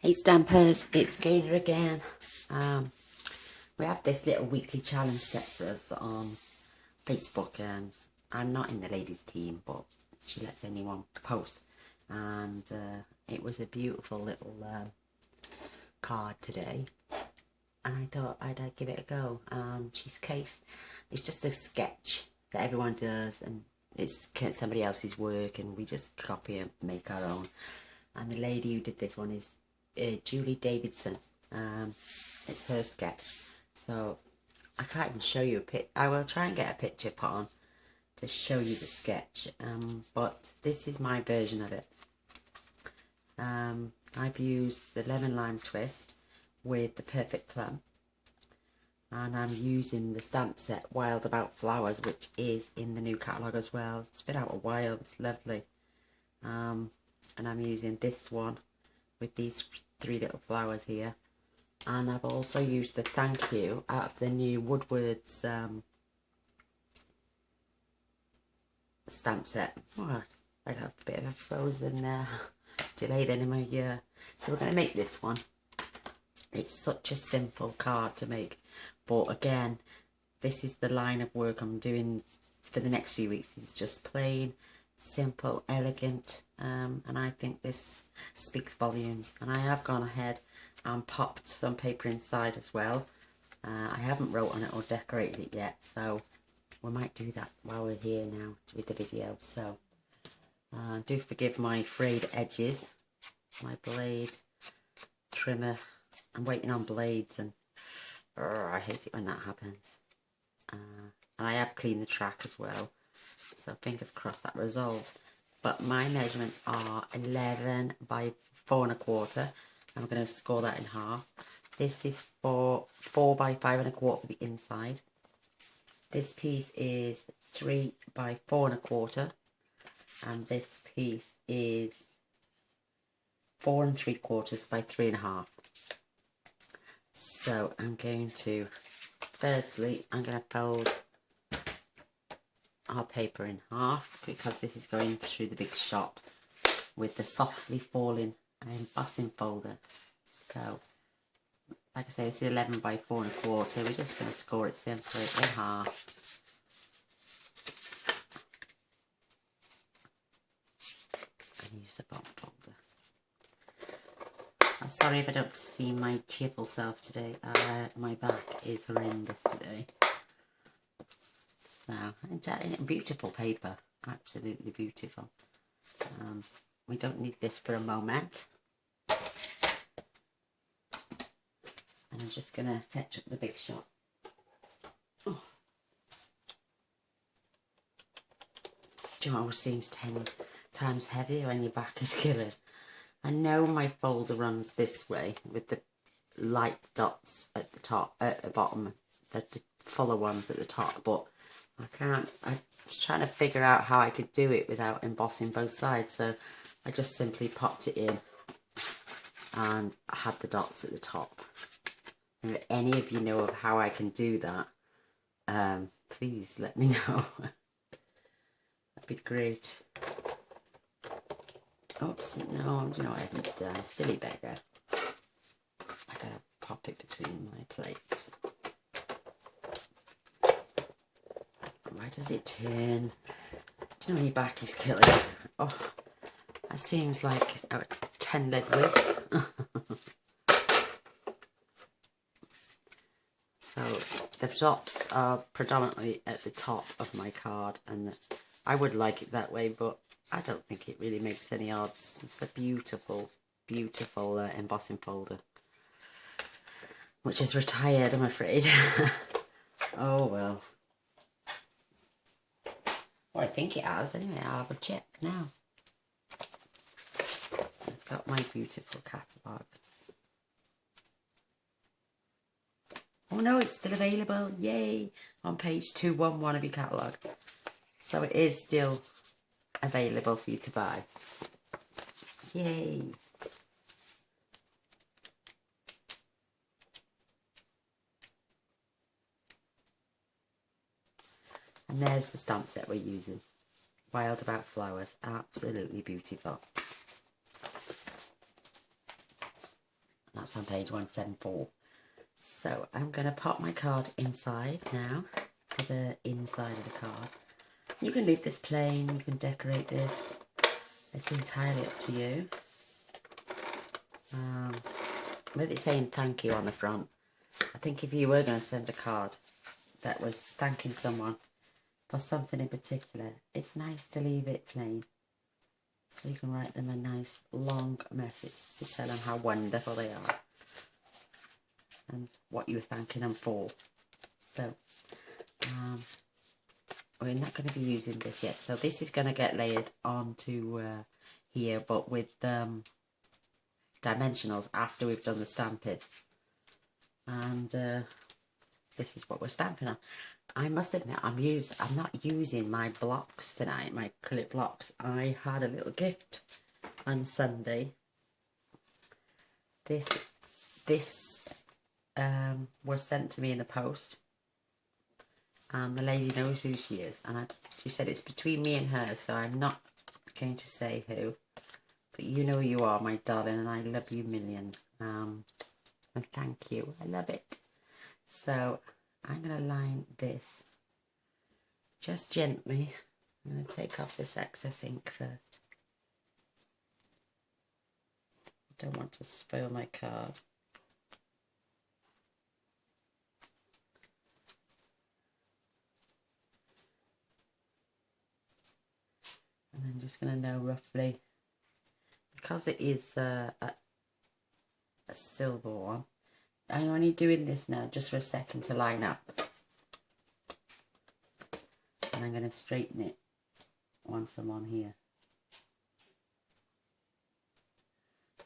Hey Stampers, it's Gator again. We have this little weekly challenge set for us on Facebook, and I'm not in the ladies team, but she lets anyone post, and it was a beautiful little card today, and I thought I'd give it a go. She's case, it's just a sketch that everyone does, and it's somebody else's work, and we just copy and make our own. And the lady who did this one is Julie Davidson. It's her sketch, so I can't even show you a pic. I will try and get a picture put on to show you the sketch, but this is my version of it. I've used the lemon lime twist with the perfect plum, and I'm using the stamp set Wild About Flowers, which is in the new catalogue as well. It's been out a while, it's lovely. And I'm using this one with these 3 little flowers here, and I've also used the thank you out of the new Woodward's stamp set. Oh, I got a bit of a frozen delayed anyway, yeah. So we're going to make this one. It's such a simple card to make, but again, this is the line of work I'm doing for the next few weeks. It's just plain, simple, elegant, and I think this speaks volumes. And I have gone ahead and popped some paper inside as well. I haven't wrote on it or decorated it yet, so we might do that while we're here now with the video. So do forgive my frayed edges, my blade trimmer. I'm waiting on blades, and I hate it when that happens. And I have cleaned the track as well, so fingers crossed that resolves. But my measurements are 11 by 4 1/4. I'm going to score that in half. This is for 4 by 5 1/4 for the inside. This piece is 3 by 4 1/4, and this piece is 4 3/4 by 3 1/2. So I'm going to, firstly, I'm going to fold our paper in half, because this is going through the big shot with the softly falling embossing folder. So, like I say, this is 11 by 4 1/4. We're just going to score it simply in half. And use the bottom folder. I'm sorry if I don't see my cheerful self today. My back is horrendous today. So, beautiful paper, absolutely beautiful. We don't need this for a moment. And I'm just going to fetch up the big shot. Oh. Do you know, it always seems 10 times heavier when your back is killing. I know my folder runs this way with the light dots at the top, at the bottom, the fuller ones at the top, but I can't. I was trying to figure out how I could do it without embossing both sides, so I just simply popped it in and I had the dots at the top. And if any of you know of how I can do that, please let me know. That'd be great. Oops, no, you know what I haven't done? Silly beggar. I gotta pop it between my plates. Why does it turn? Do you know when your back is killing? Oh, that seems like a 10-leg whip. So the dots are predominantly at the top of my card, and I would like it that way, but I don't think it really makes any odds. It's a beautiful, beautiful embossing folder, which is retired, I'm afraid. Oh well. Well, I think it has. Anyway, I'll have a check now. I've got my beautiful catalogue. Oh no, it's still available. Yay! On page 211 of your catalogue. So it is still available for you to buy. Yay! And there's the stamp set we're using. Wild About Flowers. Absolutely beautiful. That's on page 174. So I'm going to pop my card inside now, to the inside of the card. You can leave this plain, you can decorate this. It's entirely up to you. With it saying thank you on the front, I think if you were going to send a card that was thanking someone for something in particular, it's nice to leave it plain. So you can write them a nice long message to tell them how wonderful they are and what you're thanking them for. So, we're not going to be using this yet. So this is going to get layered onto here, but with dimensionals after we've done the stamping. And this is what we're stamping on. I must admit, I'm not using my blocks tonight, my acrylic blocks. I had a little gift on Sunday. This was sent to me in the post, and the lady knows who she is, and she said it's between me and her, so I'm not going to say who, but you know who you are, my darling, and I love you millions. And thank you, I love it. So I'm going to line this just gently. I'm going to take off this excess ink first. I don't want to spoil my card. And I'm just going to know roughly, because it is a silver one, I'm only doing this now just for a second to line up. And I'm going to straighten it once I'm on here.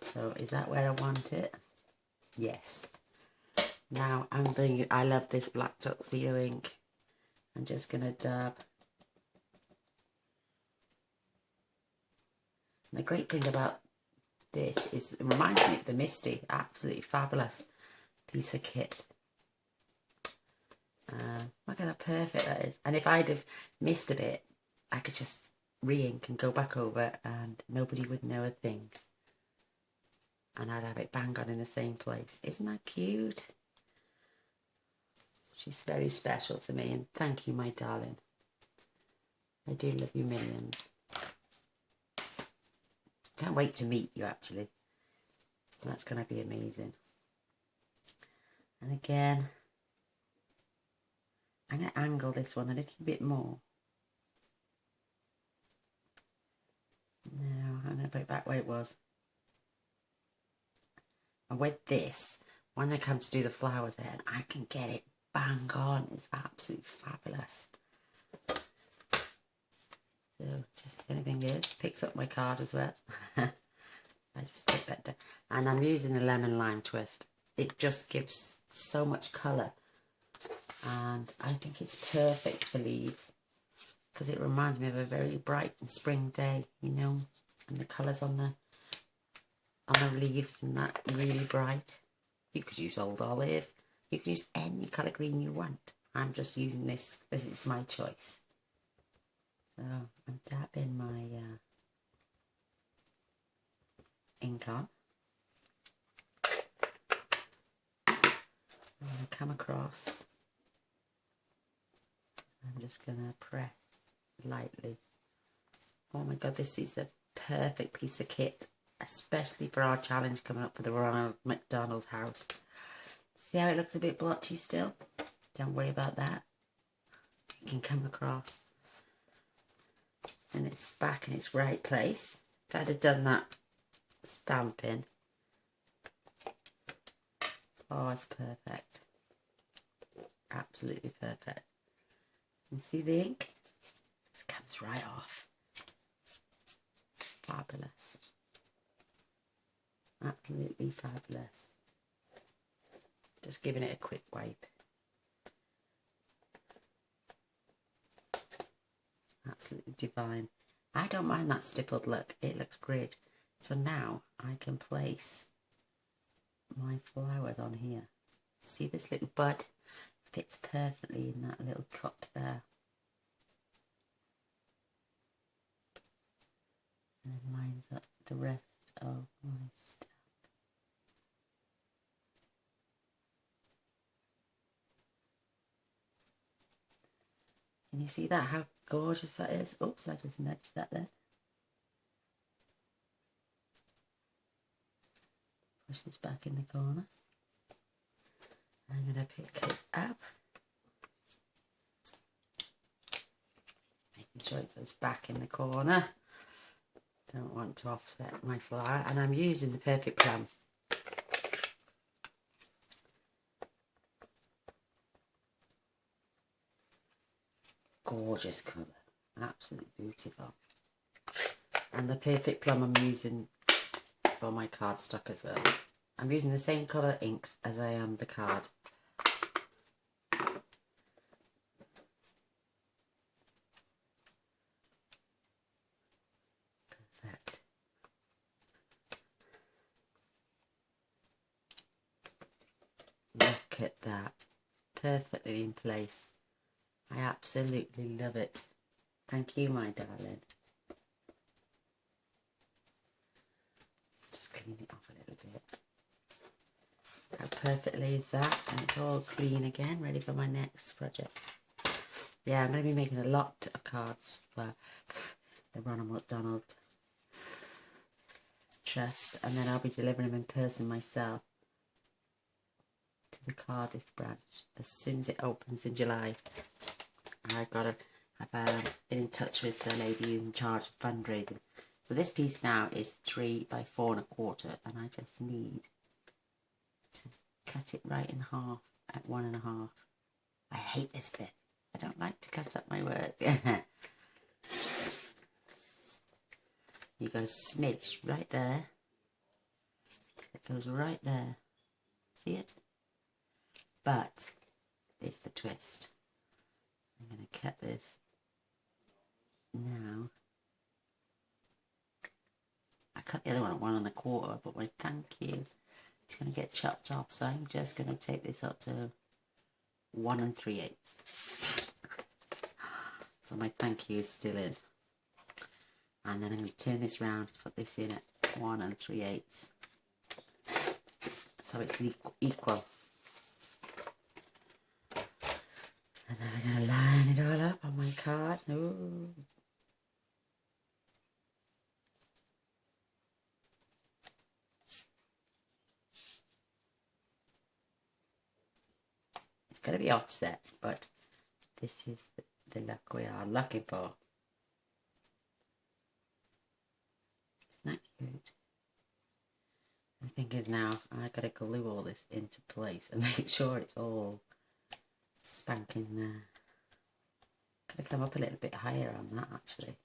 So is that where I want it? Yes. Now I'm bringing, I love this black tuxedo ink. I'm just going to dab. And the great thing about this is it reminds me of the Misty. Absolutely fabulous piece of kit. Look at how perfect that is. And if I'd have missed a bit, I could just re-ink and go back over and nobody would know a thing. And I'd have it bang on in the same place. Isn't that cute? She's very special to me, and thank you, my darling. I do love you millions. Can't wait to meet you, actually. That's going to be amazing. And again, I'm going to angle this one a little bit more. Now, I'm going to put it back where it was. And with this, when I come to do the flowers then, I can get it bang on. It's absolutely fabulous. So, just anything is, picks up my card as well. I just took that down. And I'm using the lemon lime twist. It just gives so much colour. And I think it's perfect for leaves. Because it reminds me of a very bright and spring day, you know. And the colours on the leaves and that really bright. You could use old olive. You can use any colour green you want. I'm just using this as it's my choice. So I'm dabbing my ink on. I'm going to come across. I'm just going to press lightly. Oh my god, this is a perfect piece of kit, especially for our challenge coming up for the Ronald McDonald's house. See how it looks a bit blotchy still? Don't worry about that. You can come across and it's back in its right place. If I'd have done that stamping, oh, it's perfect. Absolutely perfect. And see the ink? Just comes right off. Fabulous. Absolutely fabulous. Just giving it a quick wipe. Absolutely divine. I don't mind that stippled look. It looks great. So now I can place my flowers on here. See this little bud? Fits perfectly in that little cut there. And lines up the rest of my stuff. Can you see that, how gorgeous that is? Oops, I just nudged that there. Push this back in the corner. I'm going to pick it up. Making sure it goes back in the corner. Don't want to offset my flower. And I'm using the Perfect Plum. Gorgeous colour. Absolutely beautiful. And the Perfect Plum I'm using for my cardstock as well. I'm using the same colour ink as I am the card. Perfect. Look at that. Perfectly in place. I absolutely love it. Thank you, my darling. Just clean it off a little bit. How perfectly is that? And it's all clean again, ready for my next project. Yeah, I'm going to be making a lot of cards for the Ronald McDonald Trust, and then I'll be delivering them in person myself to the Cardiff branch as soon as it opens in July. I've been in touch with the lady in charge of fundraising. So this piece now is 3 by 4 1/4, and I just need to cut it right in half at 1 1/2. I hate this bit. I don't like to cut up my work. You go smidge right there. It goes right there. See it? But it's the twist. I'm going to cut this now. I cut the other one at 1 1/4, but my thank you, it's going to get chopped off. So I'm just going to take this up to 1 3/8. So my thank you is still in. And then I'm going to turn this round, put this in at 1 3/8. So it's equal. And then we're going to line it all up on my card. Ooh. It's going to be offset, but this is the look we are looking for. Isn't that cute? I'm thinking now I've got to glue all this into place and make sure it's all spanking there. Got to come up a little bit higher on that actually.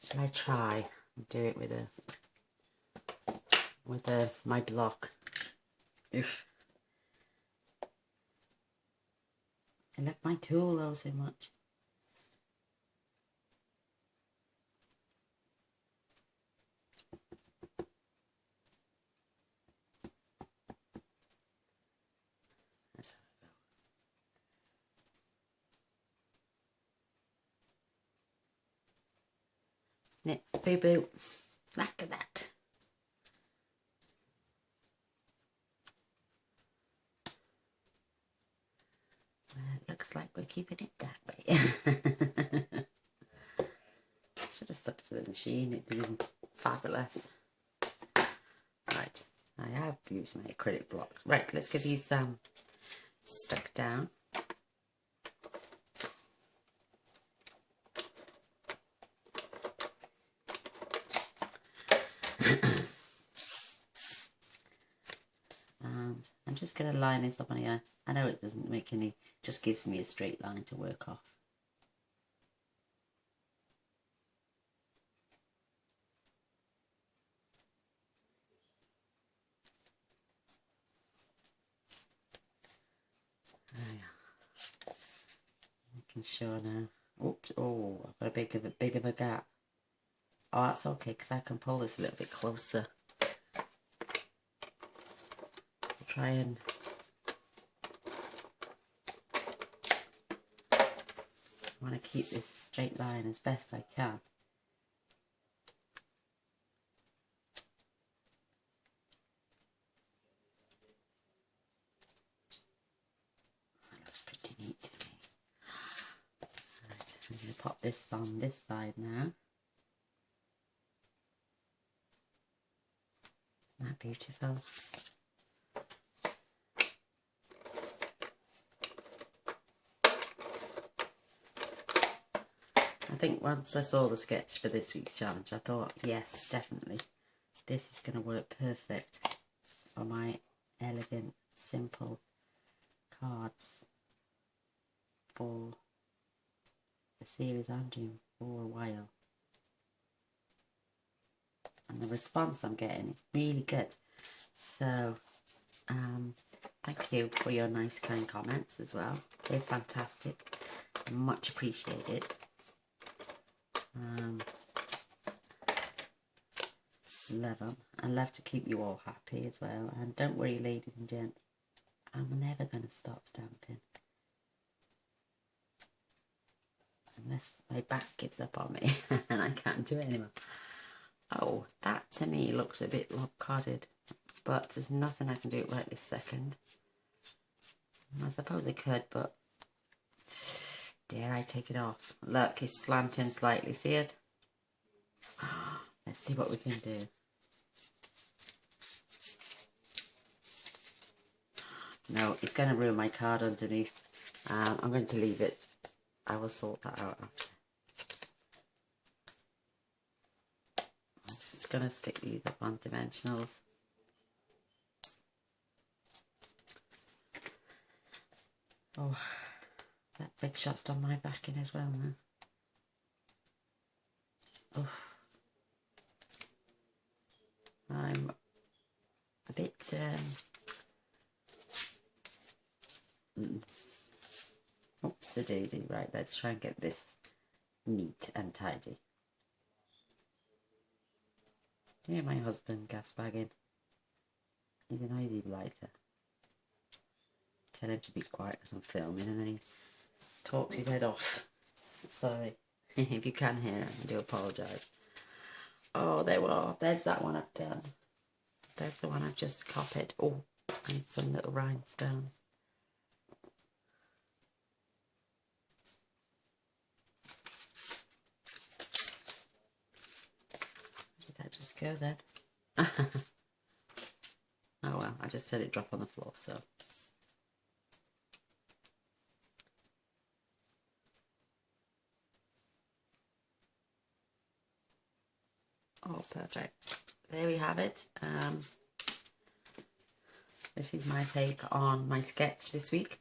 Shall I try and do it with my block? Oof. I love my tool though so much. Let's have a go. Knit, boo boo. Look at that. Well, it looks like we're keeping it that way. Should have stuck to the machine, it'd been fabulous. Right, I have used my acrylic block. Right, let's get these stuck down. And I'm just going to line this up on here. I know it doesn't make any, just gives me a straight line to work off. Making sure now. Oops, oh, I've got a bit of a gap. Oh, that's okay, because I can pull this a little bit closer. I'll try and I want to keep this straight line as best I can. That looks pretty neat to me. pop this on this side now. Isn't that beautiful? I think once I saw the sketch for this week's challenge, I thought, yes, definitely, this is going to work perfect for my elegant, simple cards for the series I'm doing for a while. And the response I'm getting is really good. So, thank you for your nice, kind comments as well. They're fantastic. Much appreciated. Love them. I love to keep you all happy as well. And don't worry, ladies and gents, I'm never going to stop stamping. Unless my back gives up on me and I can't do it anymore. Oh, that to me looks a bit lopsided, but there's nothing I can do right this second. I suppose I could, but dare I take it off? Look, it's slanting slightly, see it? Let's see what we can do. No, it's going to ruin my card underneath. I'm going to leave it. I will sort that out after. I'm just going to stick these up on dimensionals. Oh, that big shot's done my backing as well now. Oh, I'm a bit oops-a-daisy. Right, let's try and get this neat and tidy. Hear my husband gas bagging. He's a noisy blighter. Tell him to be quiet because I'm filming, and then he talks his head off. Sorry. If you can hear him, I do apologise. Oh, there we are. There's that one I've done. There's the one I've just copied. Oh, I need some little rhinestones. Where did that just go then? Oh well, I just let it drop on the floor, so. Oh, perfect. There we have it. This is my take on my sketch this week.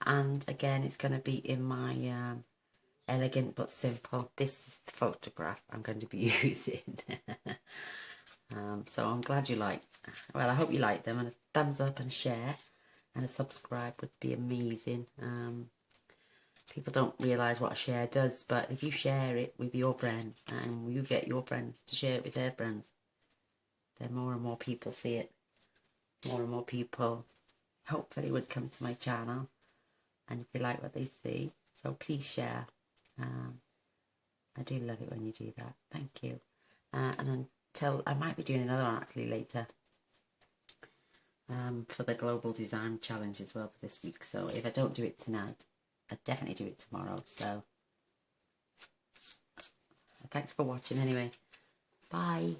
And again, it's going to be in my elegant but simple. This is the photograph I'm going to be using. So I'm glad you liked. Well, I hope you liked them. And a thumbs up and share. And a subscribe would be amazing. People don't realise what a share does, but if you share it with your friends and you get your friends to share it with their friends, then more and more people see it. More and more people hopefully would come to my channel and if they like what they see. So please share. I do love it when you do that. Thank you. And until, I might be doing another one actually later. For the Global Design Challenge as well for this week. So if I don't do it tonight, I'll definitely do it tomorrow. So thanks for watching anyway. Bye.